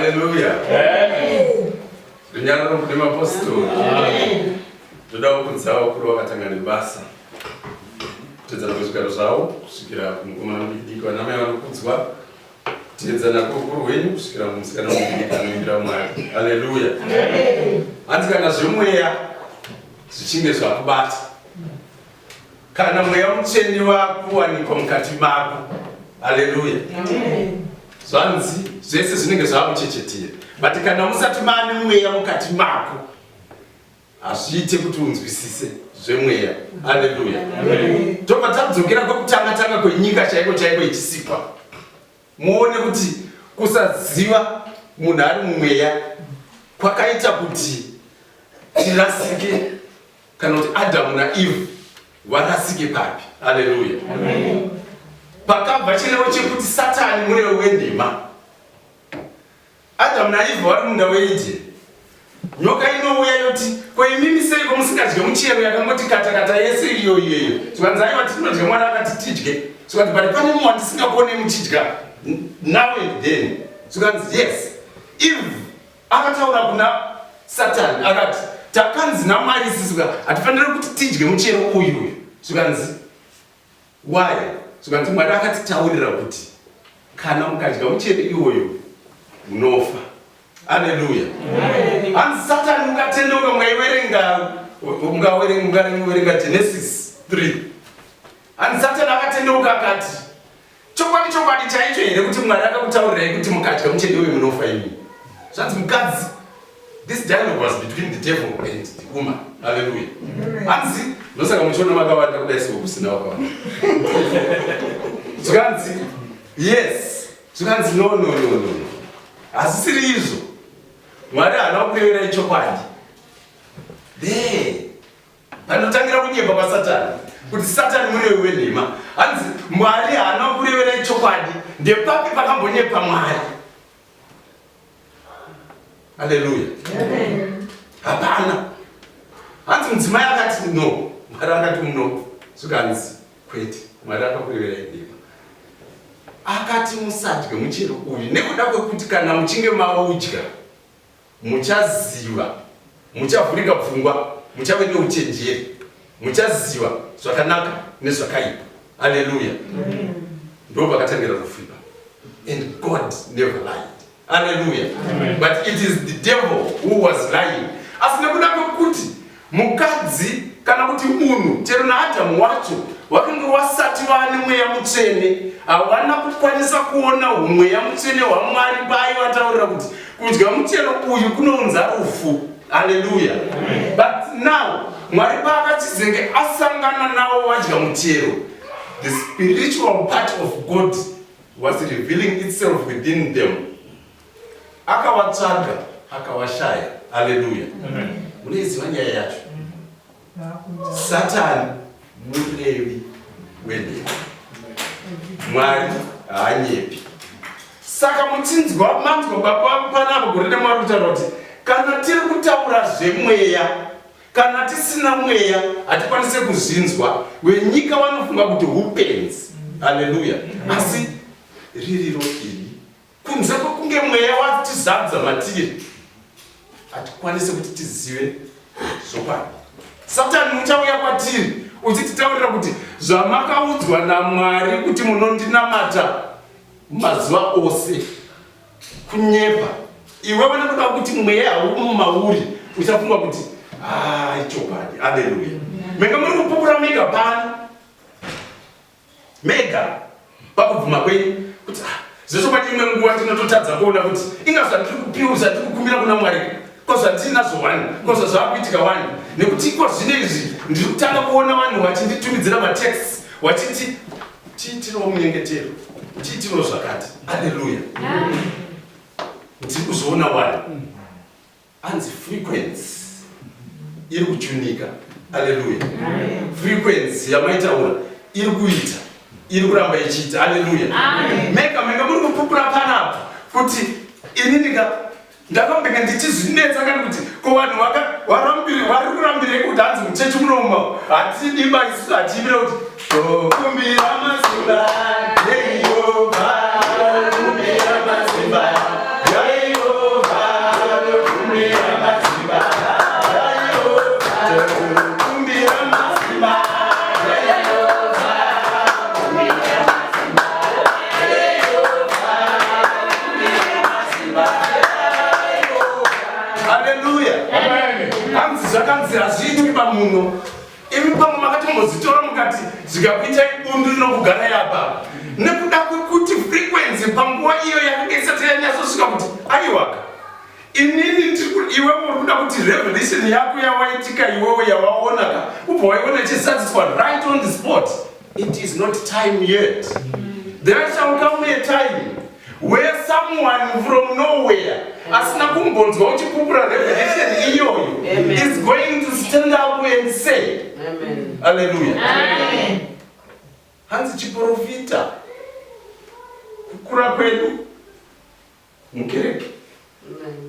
Hallelujah. Amen. Dunyana mkulima apostoli. Amen. Toda ukudzawo kuri wakatangana basa. Tedzana kuzvikaro zvawo kusvikira kumukomana mudiki vanamai vanokudzwa. Tedzana kukuru wenyu kusvikira kumusikana mudiki anoimbira Mwari. Hallelujah. Amen. Hanzi kana zvemweya zvichinge zvakubata. Kana mweya mutsvene wakuwanikwa mukati mako. Hallelujah. Amen. Zvanzi zvese zvinenge zvakuchechetera. But kana musati mane mweya mukati mako hazviite kuti unzwisise zvemweya. Hallelujah. Amen. Tobva tadzokera kwekutanga kwenyika chaiko ichisikwa. Muone kuti kusaziva munhu ari mumweya kwakaita kuti tirasike, kana kuti Adamu naEve varasike papi. Hallelujah. Amen. Pakabva chirevo chekuti Satani mureu wenhema. Adamu naEve vari munda weIdheni. Nyoka inouya yoti, ko imimi seiko musingadye muchero yakangoti katakata yese iyoyo. Tikanzi aiwa tinodya, Mwari akati tidye. Tikanzi but pane mumwe wandisingakone muchidya. Now and then. Tikanzi yes. Eve akataura kuna Satani akati, takanzi naMwari isusu hatifaniri kuti tidye muchero uyu. Tikanzi why? Tikanzi Mwari akatitaurira kuti kana mukadya muchero iwoyo munofa. Hallelujah. Amen. And Satan mukatendoka mukawerenga Genesis 3. And Satan akatendoka akati, chokwadi chaicho here kuti Mwari akakutaurirai kuti mukadya muchero uyu munofa imi. Zvanzi mukadzi. This dialogue was between the devil and the woman. Hallelujah. Hanzi ndosaka muchiona makawanda kudai sekusina wakawanda. Zvanzi yes. Zvanzi no. Asisiri izvo. Mwari haana kureverai chokwadi. Panotangira kunyemba kwaSatani kuti Satani mureu wenhema. Hanzi Mwari haana kureverai chokwadi. Ndepapi pakambonyepa Mwari? Hallelujah. Amen. Hapana. Hanzi mudzimai akati no. Mwari akati no. Zvikanzi kwete. Mwari akakureverai nhema. Akati musadye muchero uyu nekuda kwekuti kana muchinge maudya muchaziva, muchavhurika pfungwa, muchave neuchenjeri, muchaziva zvakanaka nezvakaipa. Hallelujah. Ndo pakatangira rufiba. And God never lied. Hallelujah. Amen. But it is the devil who was lying. Asi nekuda kwekuti mukadzi kana kuti munhu chero naAdamu wacho wakanga wasati vane mweya mutsvene, hawana kukwanisa kuona mweya mutsvene hwaMwari paivataurira kuti kudya muchero uyu kunounza rufu. Hallelujah. Amen. But now Mwari paakachizenge asangana navo vadya muchero, the spiritual part of God was revealing itself within them. Akavatsvaga akavashaya. Hallelujah. Munoiziva nyaya yacho. Satani murevi wenhema. Mwari haanyepi. Saka muchinzwa manzwa panapo gore neMwari kutaura kuti kana tiri kutaura zvemweya, kana tisina mweya hatikwanise kuzvinzwa. Wenyika vanofunga kuti hupenzi. Hallelujah. Asi ririro iri kunze kwekunge mweya watizadza matiri hatikwanise kuti tizive zvokwadi. Satani uchauya kwatiri uchititaurira kuti zvamakaudzwa naMwari kuti munondinamata mazuva ose kunyepa. Iwewe nekuda kuti mweya haumauri uchafunga kuti ichokwadi. Hallelujah. Menga muri kupupura mega pano. Mega pakubvuma kwenyu kuti zvechokwadi imwe nguva tinototadza kuona kuti ingazvatiri kupiuza tiri kukumbira kuna Mwari kozvatinazvo wani, kozvazvakuitika wani, nekuti iko zvino izvi ndiri kutanga kuona vanhu vachinditumidzira matext vachiti tiitirawo munyengetero, tiitirawo zvakati. Hallelujah. Ndiri kuzoona wani anzi frequency iri kuchunika. Hallelujah. Frequency yamaitaura iri kuita, iri kuramba ichiita. Hallelujah. Menga muri kupupura panapo kuti ini ndakambenge ndichizvinetsa kana kuti ko vanhu vari kurambirei kuti hanzi muchechi munouma hatidimba isusu hatiimira kuti kumbira masimba Yehova, kumbira masimba Yehova. zvikanzi hazviitwi pamuno. Imi pamwe makati muzitora mukati zvikakuitai bundu rinokugara yapa. Nekuda kwekuti frequency panguva iyo yakanga isati yanyatsosvika kuti aiwaka. Inini iwe uri kuda kuti revelation yako yawaitika iwewe yawaonaka ubva waiona ichisatiswa right on the spot. It is not time yet. There shall come a time where someone from nowhere asina kumbonzwa uchipupura revelation iyoyo is going to stand up and say amen. Hallelujah. Amen. Hanzi chiprofita kukura kwedu mukereke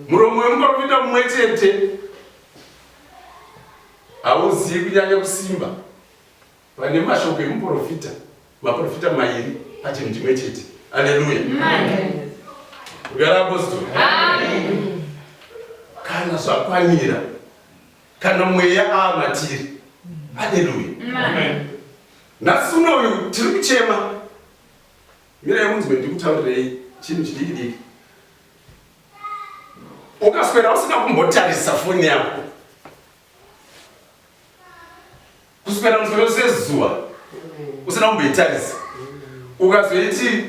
muromo wemuprofita mumwe chete hauzivi kunyanya kusimba. Vane mashoko emuprofita maprofita mairi pachinhu chimwe chete. Hallelujah. Amen. Ugara apostoli. Amen. Kana zvakwanira kana mweya amatiri. Hallelujah. Amen. Nhasi unoyu tiri kuchema. Mira yemunzwe ndikutaurirei chinhu chidiki diki. Ukaswera usina kumbotarisa foni yako. Kuswera muswero sezuva usina kumboitarisa. Ukazoiti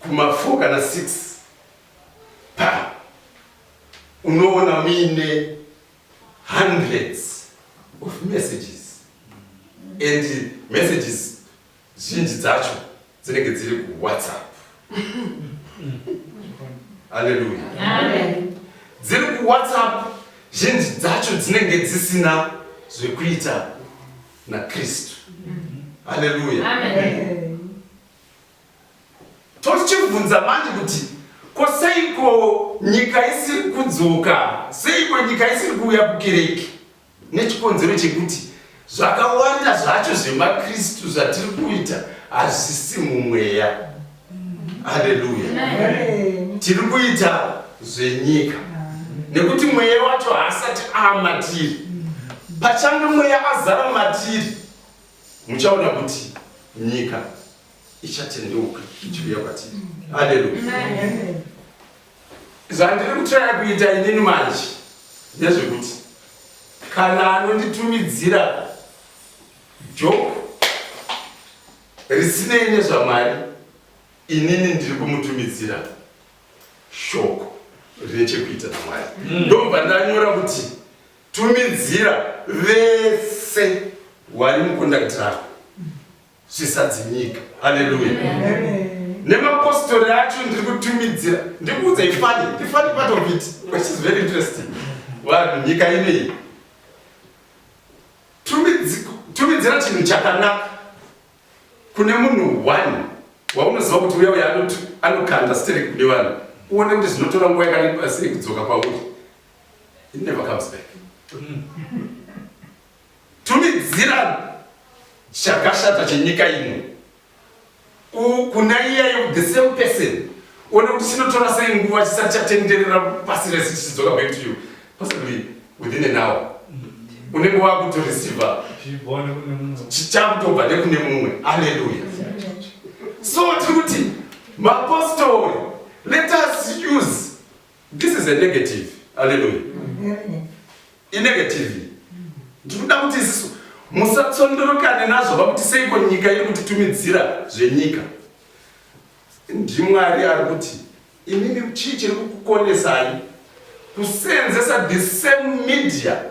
kuma 4 kana 6 pa unoona mine hundreds of messages and messages zhinji dzacho dzinenge dziri kuWhatsApp. Hallelujah. Amen. Dziri kuWhatsApp zhinji dzacho dzinenge dzisina zvekuita naKristu. Hallelujah. Amen. Tochibvunza manje kuti koseiko nyika isiri kudzoka, seiko nyika isiri kuuya kukereke, nechikonzero chekuti zvakawanda zvacho zvemaKristu zvatiri kuita hazvisi mumweya. Hallelujah. Tiri kuita zvenyika nekuti mweya wacho haasati amatiri. Pachange mweya azara matiri muchaona kuti nyika ichatendeuka ichiuya kwatiri. Hallelujah. Zvandiri kutraya kuita inini manje ndezvekuti kana anonditumidzira joko risinei nezvaMwari, inini ndiri kumutumidzira shoko rine chekuita naMwari. Ndobva ndanyora kuti tumidzira vese vari mukondakiti rako zvisadzinyika. Hallelujah. Nemapostori acho ndiri kutumidzira. Ndikuudza ifani part of it which is very interesting. Vanhu nyika inei tumidzira chinhu chakanaka kune munhu 1 waunoziva kuti uya anokanda stereki kune vanhu, uone kuti zvinotora nguva yakareba sei kudzoka kwauri. It never comes back. Tumidzira chakashata chenyika ino kuna iyayo the same person, uone kuti chinotora sei nguva chisati chatenderera pasi rese chichidzoka back to you, possibly within an hour. Unenge wakutoreceiva chichakutobva nekune mumwe. Hallelujah. So tiri kuti mapostori, let us use, this is a negative. Hallelujah. Inegative. Ndikuda kuti isusu musatsondorokane nazvo pakuti seiko nyika iri kutitumidzira zvenyika. NdiMwari ari kuti inini chii chiri kukukonesai kusenzesa the same media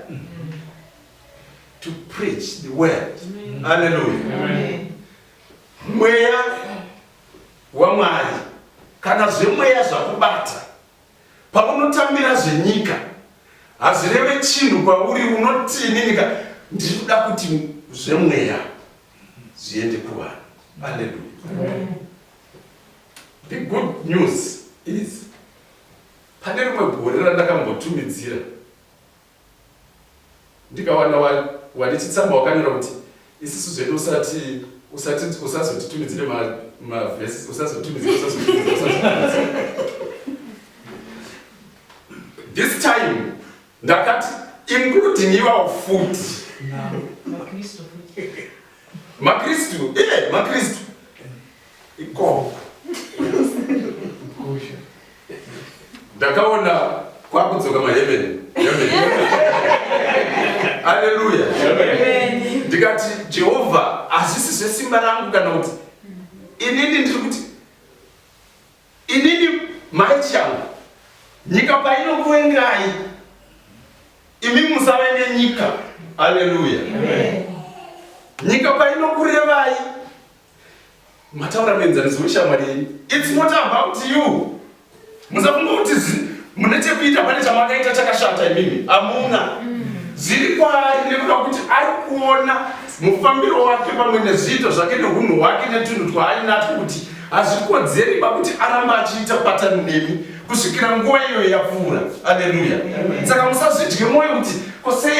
to preach the word. Hallelujah. Mweya waMwari kana zvemweya zvakubata paunotambira zvenyika hazvireve chinhu kwauri unoti nyika ndiri kuda kuti zvemweya zviende kuvanhu. Hallelujah. The good news is pane rimwe gore randakambotumidzira ndikawana wanichitsamba wakanyora kuti isusu zvedu usazotitumidzire mavhesi, usazotumidzira. This time ndakati including your food. MaKristu. MaKristu. Iko. Ndakaona kwakudzoka maheaven. Haleluya. Ndikati Jehovha asisi sesimba rangu kana kuti inini ndiri kuti inini mai changu nyika painokuvengai imi musave nenyika. Haleluya. Nyika painokurevai mataura menzaniso weshamwari. It's not about you. Musafunga kuti mune chekuita pane chamakaita chakashata imimi. Amuna. Zviri kwaari nekuda kuti ari kuona mufambiro wake pamwe nezviito zvake neunhu hwake netunhu twaainatwo kuti hazvikodzeri kuti aramba achiita patani nemi kusvikira nguva iyo yapfuura. Haleluya. Saka musazvidye mwoyo kuti kosei